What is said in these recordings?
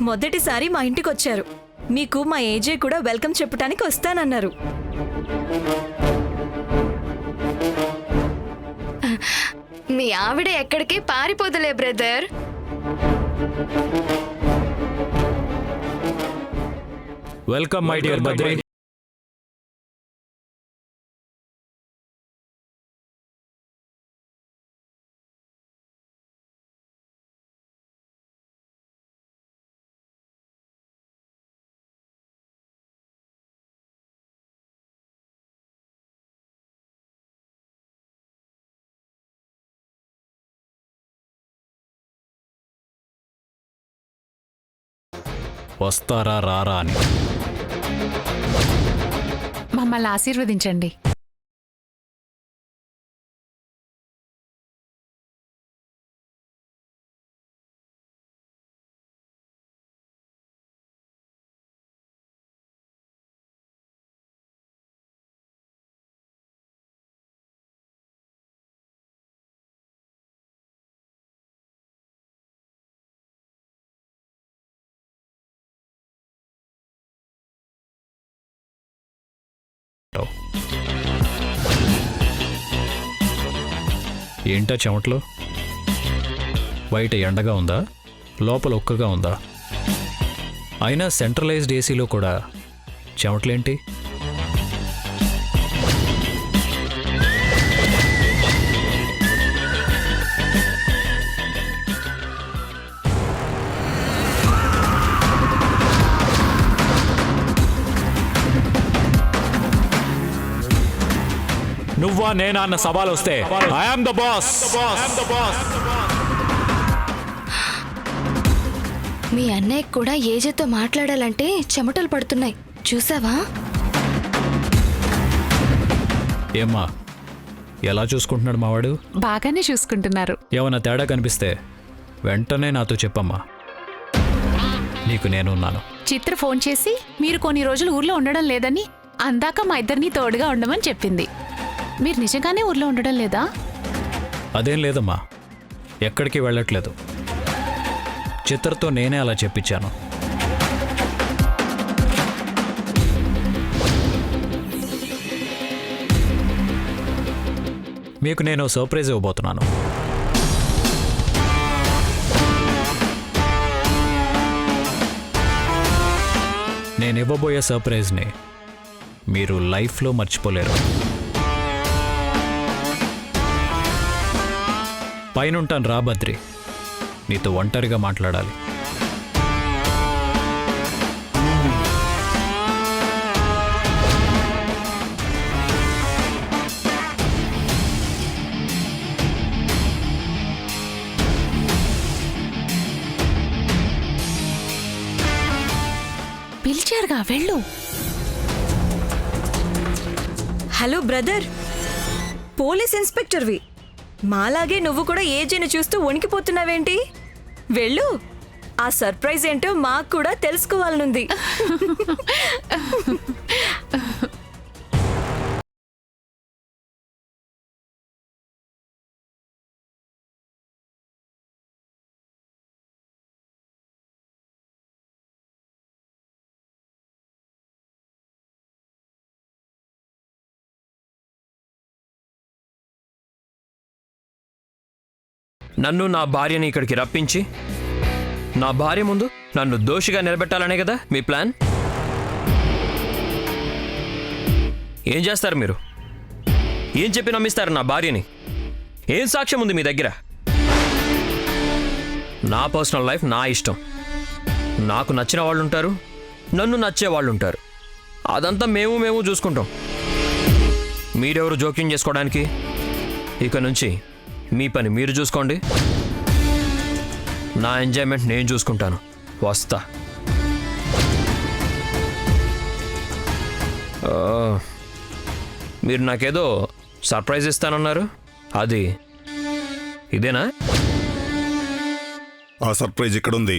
మొదటిసారి మా ఇంటికి వచ్చారు. మీకు మా ఏజే కూడా వెల్కమ్ చెప్పడానికి వస్తానన్నారు. మీ ఆవిడ ఎక్కడికి పారిపోదులే brother. Welcome my dear Badri. వస్తారా రారా అని మమ్మల్ని ఆశీర్వదించండి. ఏంటా చెమటలు? బయట ఎండగా ఉందా, లోపల ఒక్కగా ఉందా? అయినా సెంట్రలైజ్డ్ ఏసీలో కూడా చెమటలేంటి? నువ్వా నేనా అన్న సవాల్ వస్తే ఐ యామ్ ద బాస్. మీ అన్నయ్య కూడా ఏజేతో మాట్లాడాలంటే చెమటలు పడుతున్నాయి, చూసావా? ఏమ్మా, ఎలా చూసుకుంటున్నాడు మావాడు? బాగానే చూసుకుంటున్నారు. ఏమన్నా తేడా కనిపిస్తే వెంటనే నాతో చెప్పమ్మా, నీకు నేనున్నాను. చిత్ర ఫోన్ చేసి మీరు కొన్ని రోజులు ఊర్లో ఉండడం లేదని అందాక మా ఇద్దరిని తోడుగా ఉండమని చెప్పింది. మీరు నిజంగానే ఊర్లో ఉండడం లేదా? అదేం లేదమ్మా, ఎక్కడికి వెళ్ళట్లేదు. చిత్రతో నేనే అలా చెప్పించాను. మీకు నేను సర్ప్రైజ్ ఇవ్వబోతున్నాను. నేను ఇవ్వబోయే సర్ప్రైజ్ని మీరు లైఫ్లో మర్చిపోలేరు. పైనుంటాను రా బద్రి, నీతో ఒంటరిగా మాట్లాడాలి. పిలిచారుగా, వెళ్ళు. హలో బ్రదర్, పోలీస్ ఇన్స్పెక్టర్వి. మాలాగే నువ్వు కూడా ఏజేని చూస్తూ వణికిపోతున్నావేంటి? వెళ్ళు, ఆ సర్ప్రైజ్ ఏంటో మాకు కూడా తెలుసుకోవాలనుంది. నన్ను నా భార్యని ఇక్కడికి రప్పించి నా భార్య ముందు నన్ను దోషిగా నిలబెట్టాలనే కదా మీ ప్లాన్? ఏం చేస్తారు మీరు? ఏం చెప్పి నమ్మిస్తారు నా భార్యని? ఏం సాక్ష్యం ఉంది మీ దగ్గర? నా పర్సనల్ లైఫ్ నా ఇష్టం. నాకు నచ్చిన వాళ్ళు ఉంటారు, నన్ను నచ్చే వాళ్ళు ఉంటారు. అదంతా మేము చూసుకుంటాం. మీరెవరు జోక్యం చేసుకోవడానికి? ఇక నుంచి మీ పని మీరు చూసుకోండి, నా ఎంజాయ్మెంట్ నేను చూసుకుంటాను. వస్తా. మీరు నాకేదో సర్ప్రైజ్ ఇస్తానన్నారు, అది ఇదేనా? ఆ సర్ప్రైజ్ ఇక్కడుంది.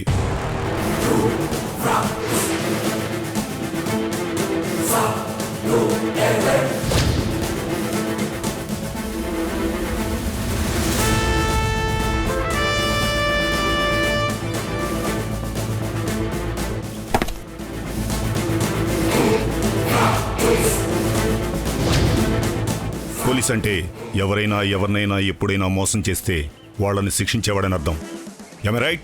పోలీస్ అంటే ఎవరైనా ఎవరినైనా ఎప్పుడైనా మోసం చేస్తే వాళ్ళని శిక్షించేవాడని అర్థం. ఏమే రైట్?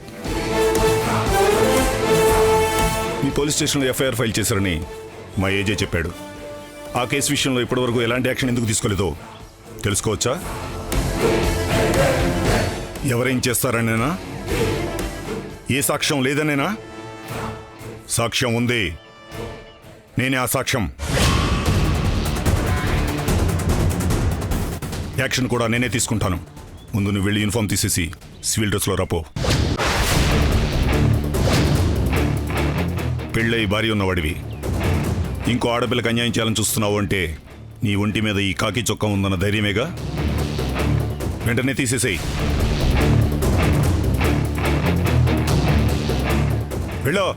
మీ పోలీస్ స్టేషన్లో ఎఫ్ఐఆర్ ఫైల్ చేశారని మా ఏజే చెప్పాడు. ఆ కేసు విషయంలో ఇప్పటివరకు ఎలాంటి యాక్షన్ ఎందుకు తీసుకోలేదో తెలుసుకోవచ్చా? ఎవరేం చేస్తారనేనా? ఏ సాక్ష్యం లేదనేనా? సాక్ష్యం ఉంది. నేనే ఆ సాక్ష్యం. యాక్షన్ కూడా నేనే తీసుకుంటాను. ముందు నువ్వు వెళ్ళి యూనిఫామ్ తీసేసి సివిల్ డ్రెస్లో రాపో. పెళ్ళై భార్య ఉన్నవాడివి ఇంకో ఆడపిల్లకి అన్యాయం చేయాలని చూస్తున్నావు అంటే నీ ఒంటి మీద ఈ కాకి చొక్కా ఉందన్న ధైర్యమేగా? వెంటనే తీసేసేయి. వెళ్ళో.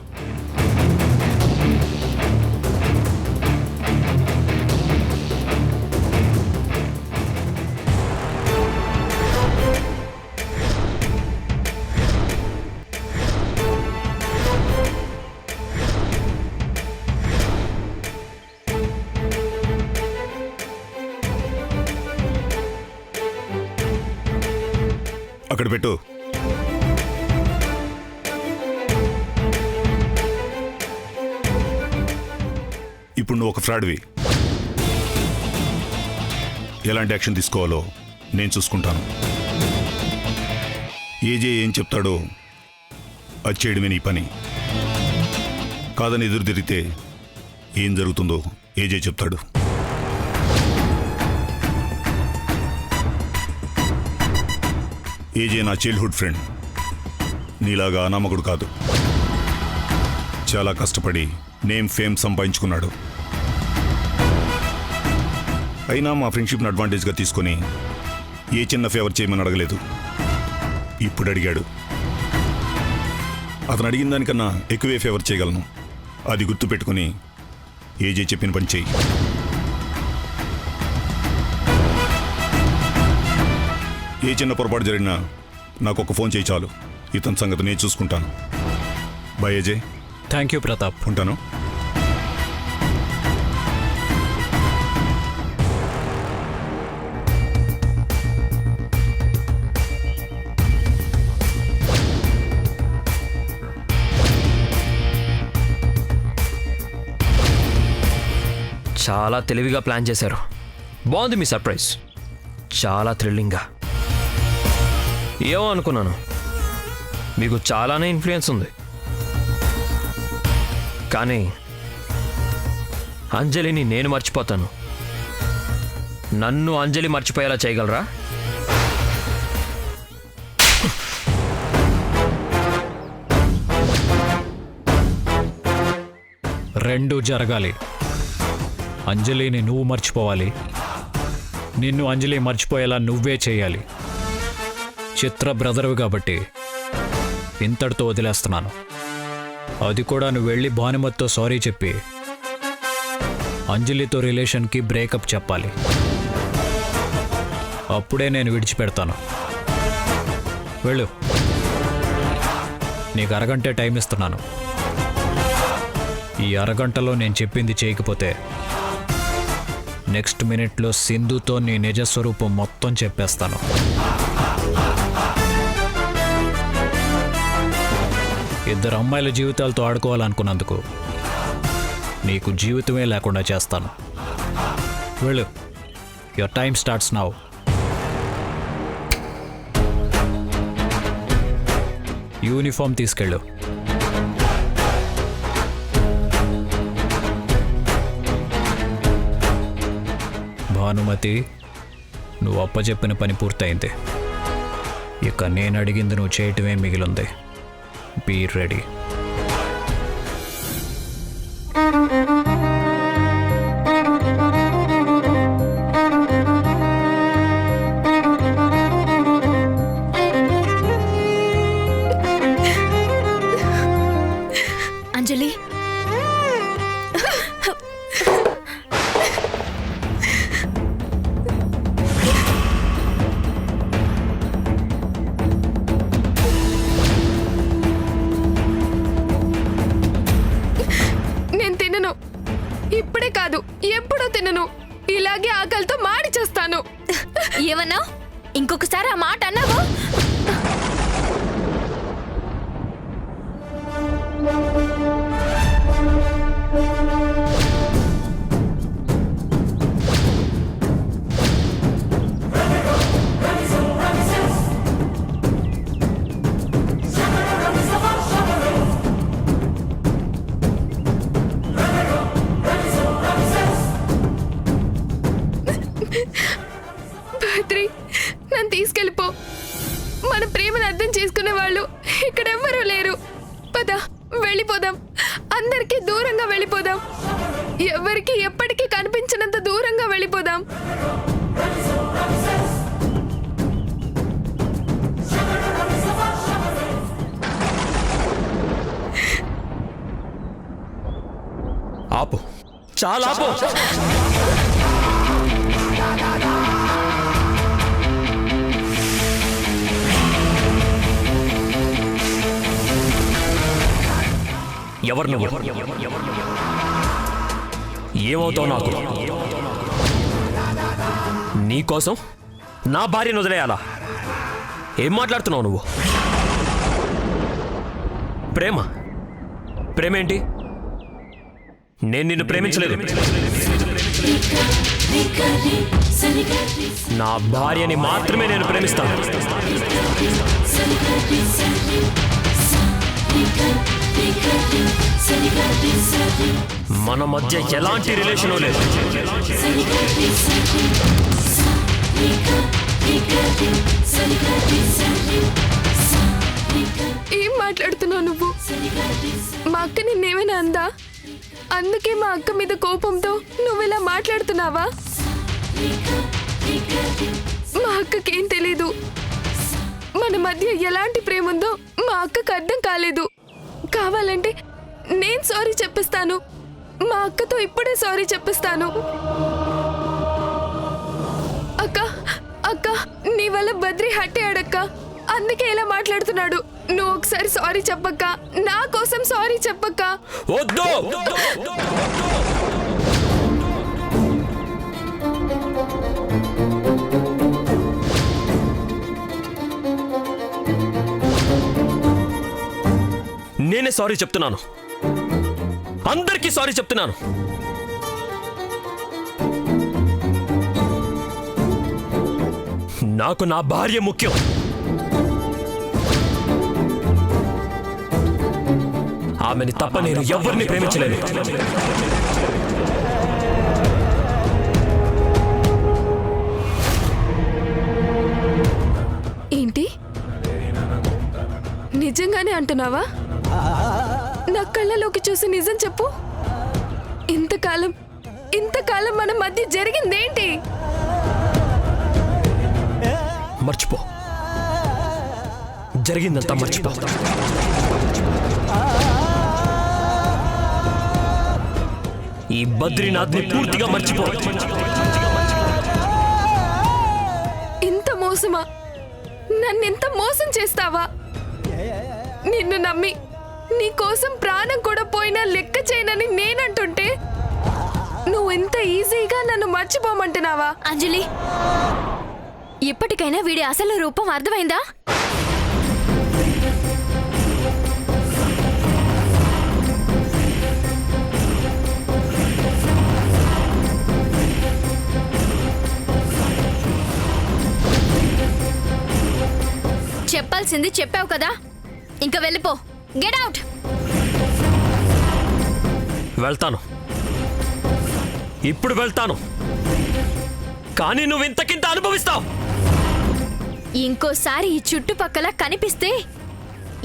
అక్కడ పెట్టు. ఇప్పుడు నువ్వు ఒక ఫ్రాడ్వి. ఎలాంటి యాక్షన్ తీసుకోవాలో నేను చూసుకుంటాను. ఏజే ఏం చెప్తాడో అది చేయడమే నీ పని. కాదని ఎదురు తిరిగితే ఏం జరుగుతుందో ఏజే చెప్తాడు. ఏజే నా చైల్డ్హుడ్ ఫ్రెండ్. నీలాగా అనామకుడు కాదు. చాలా కష్టపడి నేమ్ ఫేమ్ సంపాదించుకున్నాడు. అయినా మా ఫ్రెండ్షిప్ని అడ్వాంటేజ్గా తీసుకొని ఏ చిన్న ఫేవర్ చేయమని అడగలేదు. ఇప్పుడు అడిగాడు. అతను అడిగిన దానికన్నా ఎక్కువే ఫేవర్ చేయగలను. అది గుర్తుపెట్టుకుని ఏజే చెప్పిన పని చెయ్యి. ఏ చిన్న పొరపాటు జరిగినా నాకు ఒక ఫోన్ చేయి చాలు. ఇతని సంగతి నేను చూసుకుంటాను. Bye Ajay. Thank you Pratap. ఉంటాను. చాలా తెలివిగా ప్లాన్ చేశారు. బాగుంది మీ సర్ప్రైజ్. చాలా థ్రిల్లింగ్గా. ఏమో అనుకున్నాను, మీకు చాలానే ఇన్ఫ్లుయెన్స్ ఉంది. కానీ అంజలిని నేను మర్చిపోతాను. నన్ను అంజలి మర్చిపోయేలా చేయగలరా? రెండూ జరగాలి. అంజలిని నువ్వు మర్చిపోవాలి, నిన్ను అంజలి మర్చిపోయేలా నువ్వే చేయాలి. చిత్ర బ్రదర్వి కాబట్టి ఇంతటితో వదిలేస్తున్నాను. అది కూడా నువ్వు వెళ్ళి భానుమతితో సారీ చెప్పి అంజలితో రిలేషన్కి బ్రేకప్ చెప్పాలి. అప్పుడే నేను విడిచిపెడతాను. వెళ్ళు. నీకు అరగంటే టైం ఇస్తున్నాను. ఈ అరగంటలో నేను చెప్పింది చేయకపోతే నెక్స్ట్ మినిట్లో సింధుతో నీ నిజస్వరూపం మొత్తం చెప్పేస్తాను. ఇద్దరు అమ్మాయిల జీవితాలతో ఆడుకోవాలనుకున్నందుకు నీకు జీవితమే లేకుండా చేస్తాను. వెళ్ళు. Your time starts now. Uniform తీసుకెళ్ళు. భానుమతి, నువ్వు అప్పచెప్పిన పని పూర్తయింది. ఇక నేను అడిగింది నువ్వు చేయటమే మిగిలింది. Be ready. అంజలి, నేను తినను. ఇప్పుడే కాదు, ఎప్పుడూ తినను. ఇలాగే ఆకలితో మాడి చేస్తాను. ఏమన్నా ఇంకొకసారి ఆ మాట అన్నావా? బద్రి, నన్ను తీసుకెళ్ళిపో. మన ప్రేమను అర్థం చేసుకునే వాళ్ళు ఇక్కడెవ్వరూ లేరు. పద, వెళ్ళిపోదాం. అందరికీ దూరంగా వెళ్ళిపోదాం. ఎవరికి ఎప్పటికీ కనిపించినంత దూరంగా వెళ్ళిపోదాం. ఆపు, చాలా ఆపు. ఎవరు నువ్వు? ఏమవుతావు నాకు? నీకోసం నా భార్యను వదిలేయాలా? ఏం మాట్లాడుతున్నావు నువ్వు? ప్రేమ? ప్రేమేంటి? నేను నిన్ను ప్రేమించలేదు. నా భార్యని మాత్రమే నేను ప్రేమిస్తాను. మన మధ్య ఎలాంటి రిలేషను లేదు. ఏం మాట్లాడుతున్నావు నువ్వు? మా అక్క నిన్నేమైనా అందా? అందుకే మా అక్క మీద కోపంతో నువ్విలా మాట్లాడుతున్నావా? మా అక్కకేం తెలీదు. మన మధ్య ఎలాంటి ప్రేమ ఉందో మా అక్కకు అర్థం కాలేదు. కావాలంటే నేను సారీ చెప్పిస్తాను. మా అక్కతో ఇప్పుడే సారీ చెప్పిస్తాను. అక్క, అక్క, నీ వల్ల బద్రి హట్ అయ్యాడక్క. అందుకే ఇలా మాట్లాడుతున్నాడు. నువ్వు ఒకసారి సారీ చెప్పక్క. నా కోసం సారీ చెప్పక్క. వద్దు. నేనే సారీ చెప్తున్నాను. అందరికీ సారీ చెప్తున్నాను. నాకు నా భార్య ముఖ్యం. ఆమెని తప్ప నేను ఎవరిని ప్రేమించలేదు. ఏంటి? నిజంగానే అంటున్నావా? నా కళ్ళలోకి చూసి నిజం చెప్పు. ఇంతకాలం మన మధ్య జరిగిందేంటి? మర్చిపో. జరిగిందంతా మర్చిపో. ఈ బద్రీనాథ్ని పూర్తిగా మర్చిపో. ఇంత మోసమా? నన్నెంత మోసం చేస్తావా? నిన్ను నమ్మి నీ కోసం ప్రాణం కూడా పోయినా లెక్క చేయనని నేనంటుంటే నువ్వు ఎంత ఈజీగా నన్ను మర్చిపోమంటున్నావా? అంజలి, ఇప్పటికైనా వీడి అసలు రూపం అర్థమైందా? చెప్పాల్సింది చెప్పావు కదా, ఇంకా వెళ్ళిపో. Get out. వెళ్తాను, ఇప్పుడు వెళ్తాను. కానీ నువ్వు ఇంతకింత అనుభవిస్తావు. ఇంకోసారి ఈ చుట్టుపక్కల కనిపిస్తే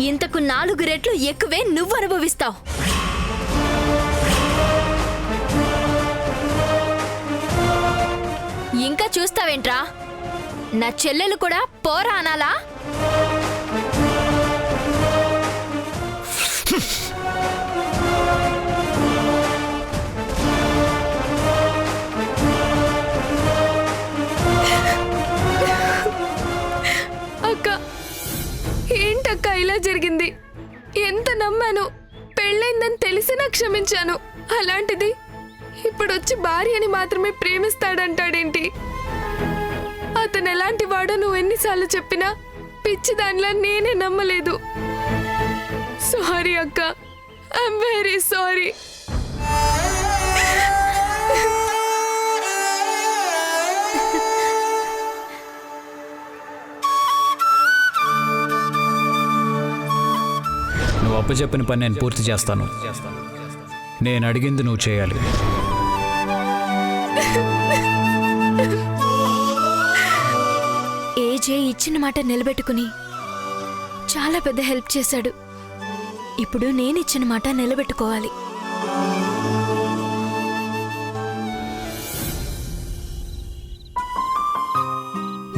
ఇంతకు 4 రెట్లు ఎక్కువే నువ్వు అనుభవిస్తావు. ఇంకా చూస్తావేంట్రా? నా చెల్లెలు కూడా పోరా అనాలా? అక్క, ఏంటక్క ఇలా జరిగింది? ఎంత నమ్మాను. పెళ్ళైందని తెలిసినా క్షమించాను. అలాంటిది ఇప్పుడు వచ్చి భార్యని మాత్రమే ప్రేమిస్తాడంటాడేంటి? అతను ఎలాంటి వాడో నువ్వు ఎన్నిసార్లు చెప్పినా పిచ్చి దానిలా నేనే నమ్మలేదు. సారీ అక్క, ఐఎమ్ వెరీ సారీ. నువ్వు అప్పచెప్పిన పని నేను పూర్తి చేస్తాను. నేను అడిగింది నువ్వు చేయాలి. ఏజే ఇచ్చిన మాట నిలబెట్టుకుని చాలా పెద్ద హెల్ప్ చేశాడు. ఇప్పుడు నేనిచ్చిన మాట నిలబెట్టుకోవాలి.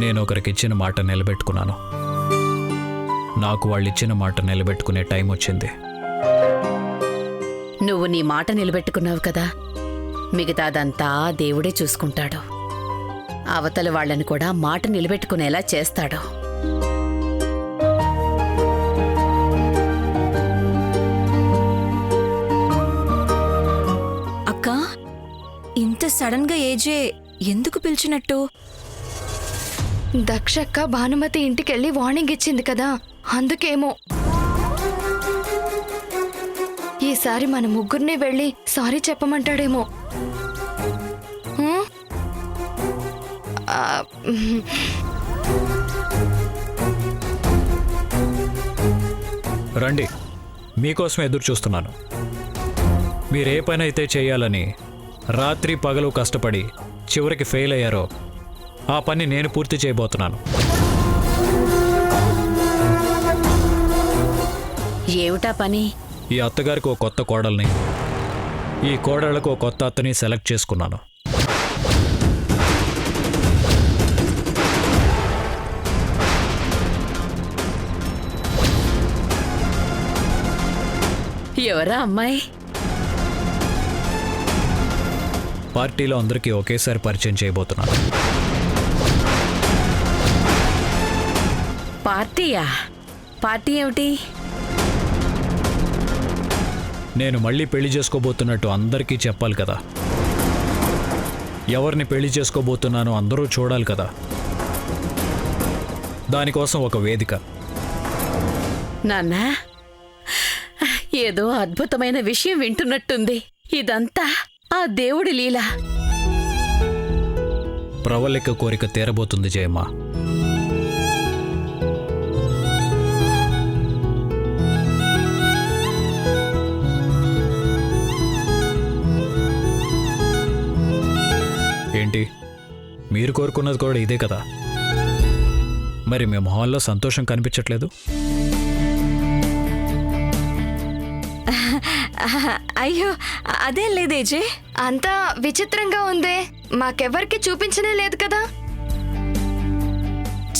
నేను ఒకరికి ఇచ్చిన మాట నిలబెట్టుకున్నాను. నాకు వాళ్ళు ఇచ్చిన మాట నిలబెట్టుకునే టైం వచ్చింది. నువ్వు నీ మాట నిలబెట్టుకున్నావు కదా, మిగతాదంతా దేవుడే చూసుకుంటాడు. అవతల వాళ్ళని కూడా మాట నిలబెట్టుకునేలా చేస్తాడు. అక్క, ఇంత సడన్ గా ఏజే ఎందుకు పిలిచినట్టు? దక్షక్క భానుమతి ఇంటికెళ్ళి వార్నింగ్ ఇచ్చింది కదా, అందుకేమో. ఈసారి మన ముగ్గురిని వెళ్ళి సారీ చెప్పమంటాడేమో. హ్మ్? ఆ, రండి, మీకోసం ఎదురు చూస్తున్నాను. మీరే పని అయితే చేయాలని రాత్రి పగలు కష్టపడి చివరికి ఫెయిల్ అయ్యారో ఆ పని నేను పూర్తి చేయబోతున్నాను. ఏమిటా పని? ఈ అత్తగారికి ఓ కొత్త కోడల్ని, ఈ కోడళ్లకు ఓ కొత్త అత్తని సెలెక్ట్ చేసుకున్నాను. ఎవరా అమ్మాయి? పార్టీలో అందరికీ ఒకేసారి పరిచయం చేయబోతున్నాను. పార్టీయా? పార్టీ ఏమిటి? నేను మళ్ళీ పెళ్లి చేసుకోబోతున్నట్టు అందరికీ చెప్పాలి కదా. ఎవరిని పెళ్లి చేసుకోబోతున్నానో అందరూ చూడాలి కదా. దానికోసం ఒక వేదిక. నాన్న, ఏదో అద్భుతమైన విషయం వింటున్నట్టుంది. ఇదంతా ఆ దేవుడి లీల. ప్రవళిక కోరిక తీరబోతుంది జయమ్మ. ఏంటి, మీరు కోరుకున్నది కూడా ఇదే కదా? మరి మీ మొహాల్లో సంతోషం కనిపించట్లేదు? అయ్యో, అదేం లేదు ఏజే. అంతా విచిత్రంగా ఉందే, మాకెవ్వరికి చూపించనే లేదు కదా.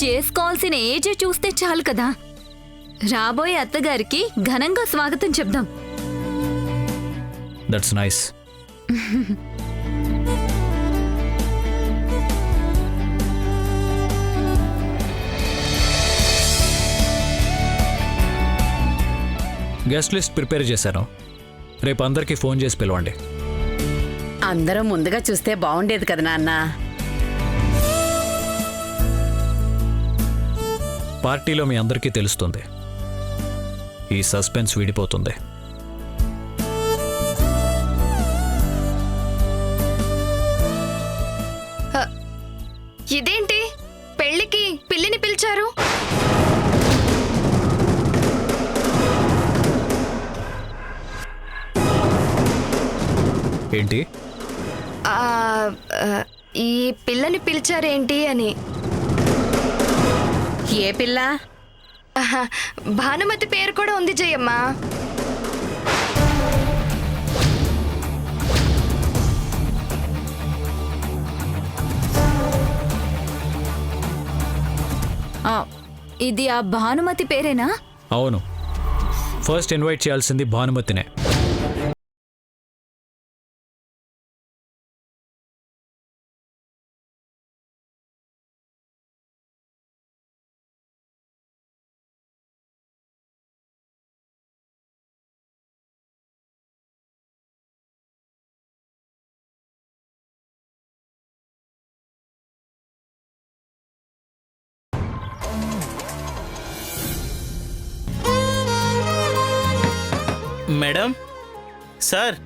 చేసుకోవాల్సిన ఏజే చూస్తే చాలు కదా. రాబోయే అత్తగారికి ఘనంగా స్వాగతం చెప్దాం. That's nice. Guest list prepare చేశాను. రేపు అందరికీ ఫోన్ చేసి పిలవండి. అందరం ముందుగా చూస్తే బాగుండేది కదా నాన్న. పార్టీలో మీ అందరికీ తెలుస్తుంది. ఈ సస్పెన్స్ విడిపోతుంది. ఇదేంటి, పెళ్లికి పిల్లిని పిలిచారు? ఏంటి? ఆ, ఆ, ఈ పిల్లని పిలిచారేంటి అని. ఏ పిల్ల? ఆహా, భానుమతి పేరు కూడా ఉంది జయమ్మ. ఇది ఆ భానుమతి పేరేనా? అవును, ఫస్ట్ ఇన్వైట్ చేయాల్సింది భానుమతినే. మేడం సార్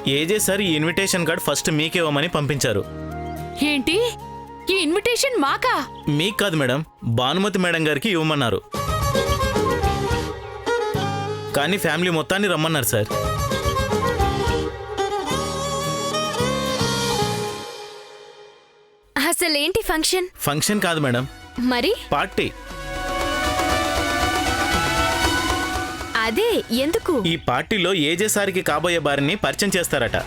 ఏజే సార్ ఈ ఇన్విటేషన్ కార్డ్ ఫస్ట్ మీకివ్వమని పంపించారు. ఏంటి ఈ ఇన్విటేషన్ మాకా? మీకు కాదు మేడం, భానుమతి మేడం గారికి ఇవ్వమన్నారు. కానీ ఫ్యామిలీ మొత్తాన్ని రమ్మన్నారు సార్. అసలేంటి ఫంక్షన్? ఫంక్షన్ కాదు మేడం, మరి పార్టీ. అదే ఎందుకు? ఈ పార్టీలో ఏజే సార్కి కాబోయే భార్యని పరిచయం చేస్తారట.